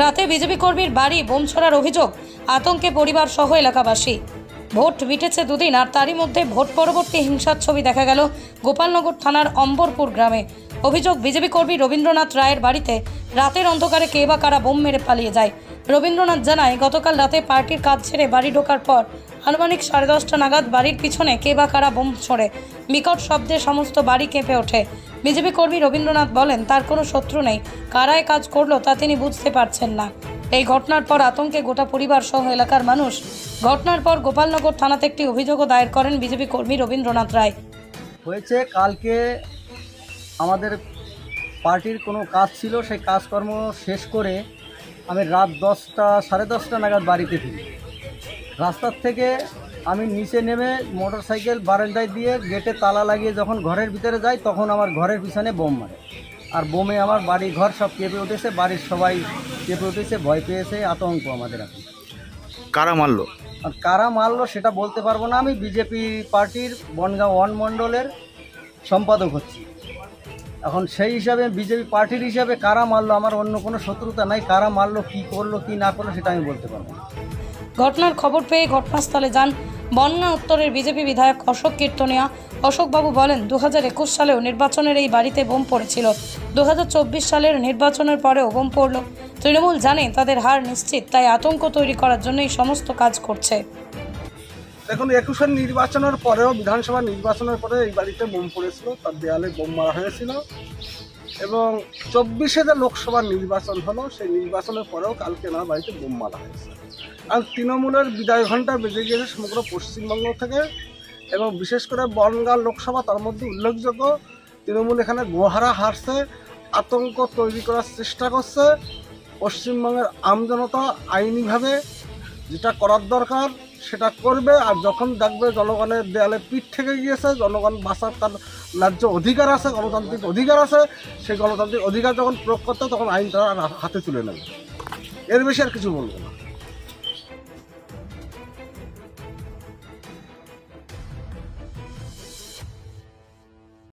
রাতে বিজেপি কর্মীর বাড়ি বোম ছোড়ার অভিযোগ, আতঙ্কে পরিবার সহ এলাকাবাসী। ভোট মিটেছে দুদিন, আর তারই মধ্যে ভোট পরবর্তী হিংসার ছবি দেখা গেল গোপালনগর থানার অম্বরপুর গ্রামে। অভিযোগ, বিজেপি কর্মী রবীন্দ্রনাথ রায়ের বাড়িতে রাতের অন্ধকারে কে বা কারা বোম মেরে পালিয়ে যায়। রবীন্দ্রনাথ জানায়, গতকাল রাতে পার্টির কাজ ছেড়ে বাড়ি ঢোকার পর আনুমানিক 10:30 নাগাদ বাড়ির পিছনে কে বা কারা বোম ছোড়ে। বিকট শব্দে সমস্ত বাড়ি কেঁপে ওঠে। বিজেপি কর্মী রবীন্দ্রনাথ বলেন, তার কোনো শত্রু নেই, কারায় কাজ করলো তা তিনি বুঝতে পারছেন না। এই ঘটনার পর আতঙ্কে গোটা পরিবার সহ এলাকার মানুষ। ঘটনার পর গোপালনগর থানাতে একটি অভিযোগও দায়ের করেন বিজেপি কর্মী রবীন্দ্রনাথ রায়। হয়েছে, কালকে আমাদের পার্টির কোনো কাজ ছিল, সেই কাজকর্ম শেষ করে আমি রাত 10টা-10:30 নাগাদ বাড়িতে ফিরি। রাস্তার থেকে আমি নিচে নেমে মোটরসাইকেল বারান্দায় দিয়ে গেটে তালা লাগিয়ে যখন ঘরের ভিতরে যাই, তখন আমার ঘরের পিছনে বোম মারে। আর বোমে আমার বাড়ি ঘর সব কেঁপে উঠেছে, বাড়ির সবাই কেঁপে উঠেছে, ভয় পেয়েছে, আতঙ্ক আমাদের এখন। কারা মারলো? আর কারা মারলো সেটা বলতে পারবো না। আমি বিজেপি পার্টির বনগাঁও 1 মণ্ডলের সম্পাদক হচ্ছি এখন। সেই হিসাবে বিজেপি পার্টির হিসাবে কারা মারলো, আমার অন্য কোনো শত্রুতা নাই। কারা মারলো, কি করলো, কি না করলো সেটা আমি বলতে পারবো না। ঘটনার খবর পেয়ে ঘটনাস্থলে যান বন্যা উত্তরের বিজেপি বিধায়ক অশোক কীর্তনিয়া। অশোকবাবু বলেন, 2021 সালেও নির্বাচনের এই বাড়িতে বোম পড়েছিল। 2024 সালের নির্বাচনের পরেও বোম পড়ল। তৃণমূল জানে তাদের হার নিশ্চিত, তাই আতঙ্ক তৈরি করার জন্য এই সমস্ত কাজ করছে। দেখুন, 21 নির্বাচনের পরেও, বিধানসভা নির্বাচনের পরে এই বাড়িতে বোম পড়েছিল, তার দেয়ালে বোম মারা হয়েছিল। এবং 24-এ যে লোকসভা নির্বাচন হলো, সেই নির্বাচনের পরেও কালকে না বাড়িতে বোম মারা হয়েছে। আর তৃণমূলের বিদায় ঘণ্টা বেজে গিয়েছে সমগ্র পশ্চিমবঙ্গ থেকে, এবং বিশেষ করে বনগাঁ লোকসভা তার মধ্যে উল্লেখযোগ্য। তৃণমূল এখানে গোহারা হারছে, আতঙ্ক তৈরি করার চেষ্টা করছে। পশ্চিমবঙ্গের আমজনতা আইনিভাবে যেটা করার দরকার সেটা করবে। আর যখন দেখবে জনগণের দেয়ালে পিঠ থেকে গিয়েছে, জনগণ বাঁচার তার ন্যায্য অধিকার আছে, গণতান্ত্রিক অধিকার আছে, সেই গণতান্ত্রিক অধিকার যখন প্রয়োগ করতে তখন আইন তারা হাতে তুলে নেবে। এর বেশি আর কিছু বলবো না।